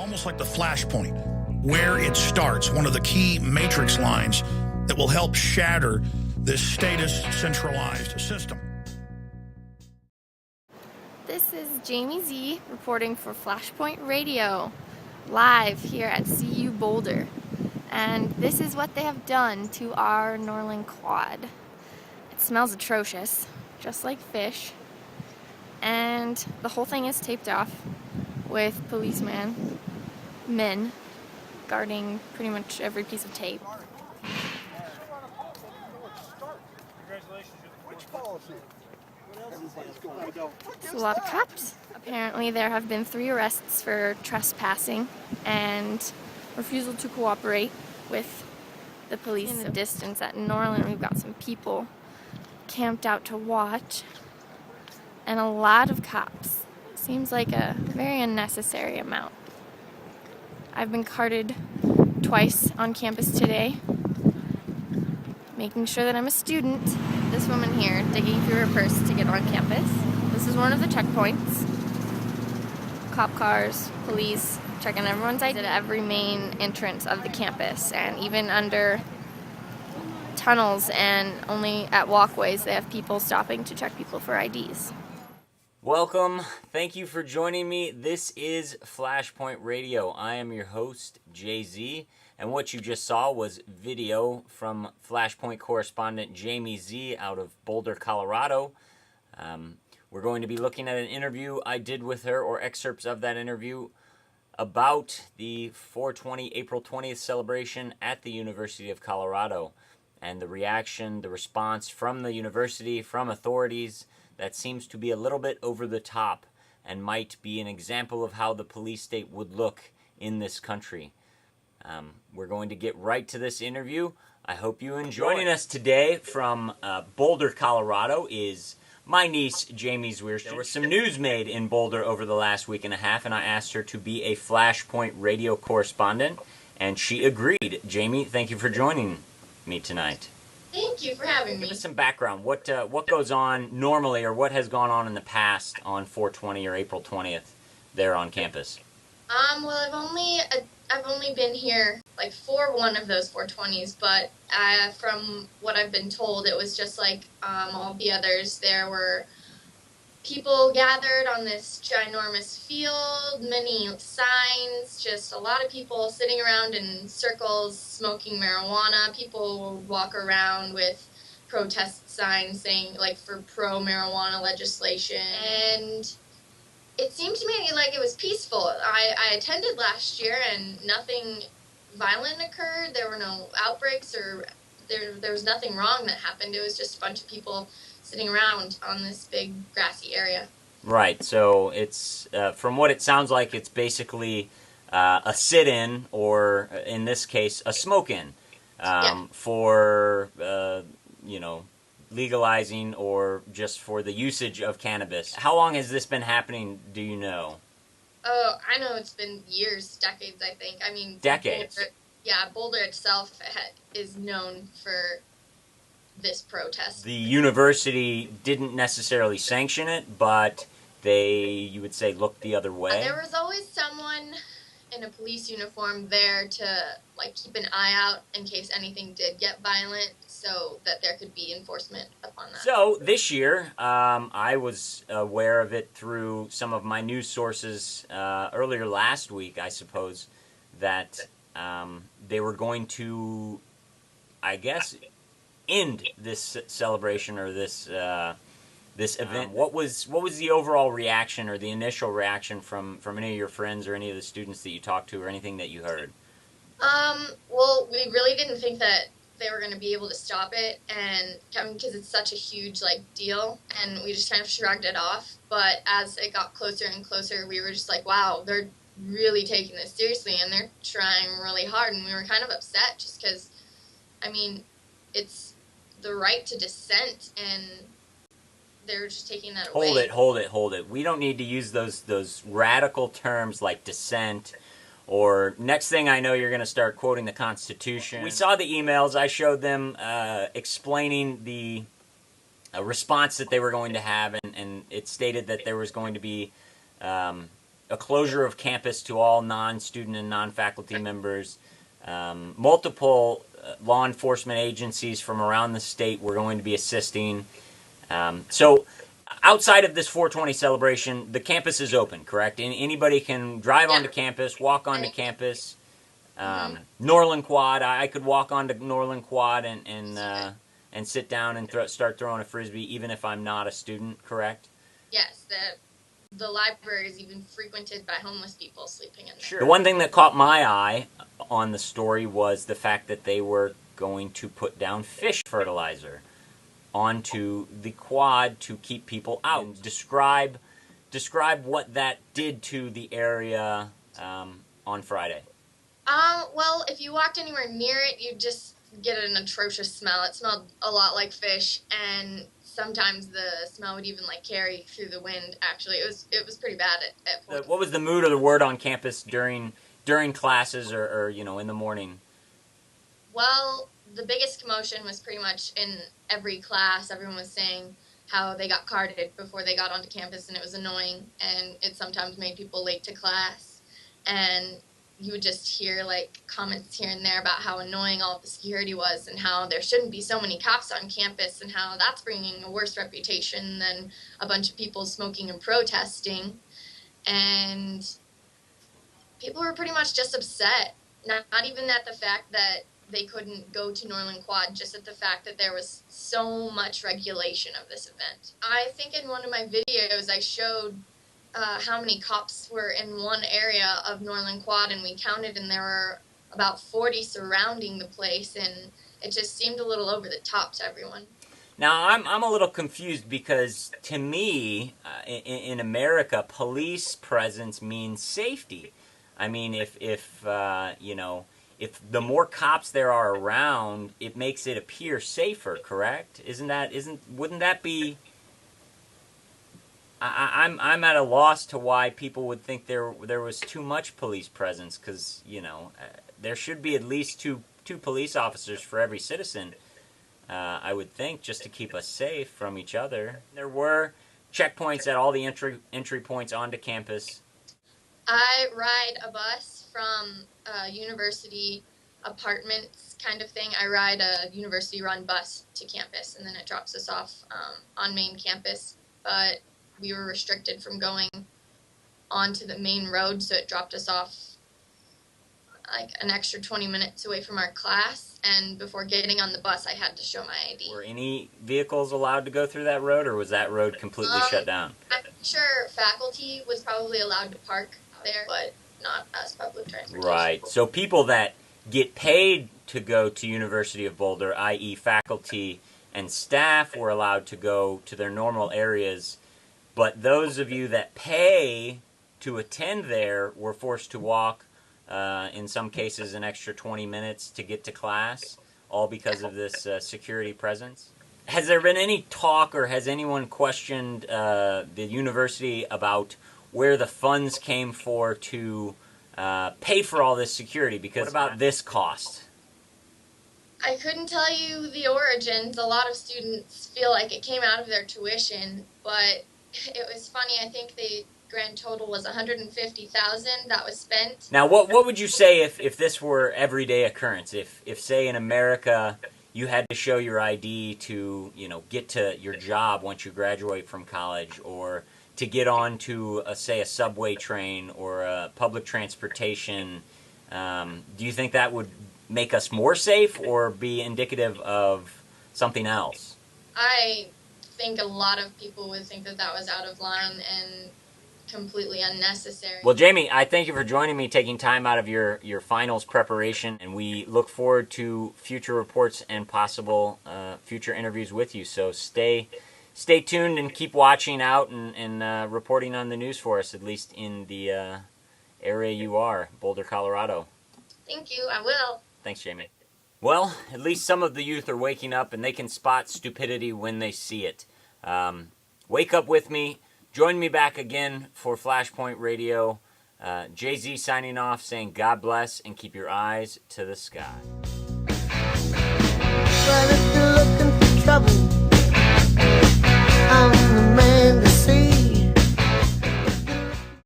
almost like the Flashpoint, where it starts, one of the key matrix lines that will help shatter this status centralized system. This is Jamie Z reporting for Flashpoint Radio, live here at CU Boulder. And this is what they have done to our Norland quad. It smells atrocious, just like fish. And the whole thing is taped off with men guarding pretty much every piece of tape. It's a lot of cops. Apparently there have been 3 arrests for trespassing and refusal to cooperate with the police. In the distance at Norland, we've got some people camped out to watch and a lot of cops. Seems like a very unnecessary amount. I've been carted twice on campus today, making sure that I'm a student. This woman here digging through her purse to get on campus. This is one of the checkpoints. Cop cars, police, checking everyone's ID at every main entrance of the campus, and even under tunnels and only at walkways they have people stopping to check people for IDs. Welcome. Thank you for joining me. This is Flashpoint Radio. I am your host, Jay-Z, and what you just saw was video from Flashpoint correspondent Jamie Z out of Boulder, Colorado. We're going to be looking at an interview I did with her, or excerpts of that interview, about the 420 April 20th celebration at the University of Colorado, and the reaction, the response from the university, from authorities, that seems to be a little bit over the top and might be an example of how the police state would look in this country. We're going to get right to this interview. I hope you enjoy. Joining us today from Boulder, Colorado is my niece, Jamie Zwierz. There was some news made in Boulder over the last week and a half, and I asked her to be a Flashpoint Radio correspondent, and she agreed. Jamie, thank you for joining me tonight. Thank you for having me. Give us some background. What goes on normally, or what has gone on in the past on 420 or April 20th there on campus? Well, I've only been here like for one of those 420s, but from what I've been told, it was just like all the others. There were people gathered on this ginormous field, many signs, just a lot of people sitting around in circles smoking marijuana. People would walk around with protest signs saying, like, for pro-marijuana legislation. And it seemed to me like it was peaceful. I attended last year and nothing violent occurred. There were no outbreaks, or there was nothing wrong that happened. It was just a bunch of people sitting around on this big grassy area. Right, so it's, from what it sounds like, it's basically a sit-in, or in this case, a smoke-in, for, legalizing or just for the usage of cannabis. How long has this been happening, do you know? Oh, I know it's been years, decades, I think. I mean... Decades? Boulder itself is known for this protest. The university didn't necessarily sanction it, but they, you would say, looked the other way? There was always someone in a police uniform there to, like, keep an eye out in case anything did get violent, so that there could be enforcement upon that. So this year, I was aware of it through some of my news sources earlier last week, I suppose, that they were going to, I guess, end this celebration or this event. What was the overall reaction, or the initial reaction from any of your friends or any of the students that you talked to, or anything that you heard? Well, we really didn't think that they were going to be able to stop it, and because it's such a huge deal, and we just kind of shrugged it off. But as it got closer and closer, we were just like, wow, they're really taking this seriously, and they're trying really hard, and we were kind of upset just because, I mean, it's the right to dissent, and they're just taking that away. Hold it. We don't need to use those radical terms like dissent, or next thing I know you're going to start quoting the Constitution. We saw the emails. I showed them explaining the response that they were going to have, and it stated that there was going to be a closure of campus to all non-student and non-faculty members. Multiple law enforcement agencies from around the state were going to be assisting. So outside of this 420 celebration, the campus is open, correct? And anybody can drive onto campus, walk onto campus. Norland Quad, I could walk onto Norland Quad and sit down and start throwing a Frisbee even if I'm not a student, correct? Yes, the library is even frequented by homeless people sleeping in there. Sure. The one thing that caught my eye on the story was the fact that they were going to put down fish fertilizer onto the quad to keep people out. And describe what that did to the area on Friday. Well, if you walked anywhere near it, you'd just get an atrocious smell. It smelled a lot like fish, and sometimes the smell would even carry through the wind. Actually, it was pretty bad at points. What was the mood or the word on campus during classes or in the morning? Well, the biggest commotion was pretty much in every class. Everyone was saying how they got carded before they got onto campus, and it was annoying, and it sometimes made people late to class. And you would just hear comments here and there about how annoying all of the security was and how there shouldn't be so many cops on campus and how that's bringing a worse reputation than a bunch of people smoking and protesting. And people were pretty much just upset, not even at the fact that they couldn't go to Norland Quad, just at the fact that there was so much regulation of this event. I think in one of my videos I showed how many cops were in one area of Norland Quad, and we counted, and there were about 40 surrounding the place, and it just seemed a little over the top to everyone. Now, I'm a little confused because to me, in America, police presence means safety. I mean, if the more cops there are around, it makes it appear safer, correct? Wouldn't that be? I'm at a loss to why people would think there was too much police presence, because there should be at least two police officers for every citizen. I would think, just to keep us safe from each other. There were checkpoints at all the entry points onto campus. I ride a bus from university apartments kind of thing. I ride a university-run bus to campus, and then it drops us off on main campus. But we were restricted from going onto the main road, so it dropped us off an extra 20 minutes away from our class, and before getting on the bus, I had to show my ID. Were any vehicles allowed to go through that road, or was that road completely shut down? I'm sure faculty was probably allowed to park there, but not as public transportation. Right. So people that get paid to go to University of Boulder, i.e. faculty and staff, were allowed to go to their normal areas, but those of you that pay to attend there were forced to walk, in some cases, an extra 20 minutes to get to class, all because of this security presence. Has there been any talk, or has anyone questioned the university about where the funds came to pay for all this security? Because what about this cost? I couldn't tell you the origins. A lot of students feel like it came out of their tuition, but it was funny. I think the grand total was $150,000 that was spent. Now, what would you say if this were everyday occurrence? If say in America you had to show your ID to get to your job once you graduate from college, or to get on to a subway train or a public transportation, do you think that would make us more safe or be indicative of something else? I think a lot of people would think that was out of line and completely unnecessary. Well, Jamie, I thank you for joining me, taking time out of your finals preparation, and we look forward to future reports and possible future interviews with you. So stay tuned and keep watching out and reporting on the news for us, at least in the area you are, Boulder, Colorado. Thank you. I will. Thanks, Jamie. Well, at least some of the youth are waking up, and they can spot stupidity when they see it. Wake up with me. Join me back again for Flashpoint Radio. Jay-Z signing off, saying God bless, and keep your eyes to the sky. Well, if you're looking for trouble, I'm in the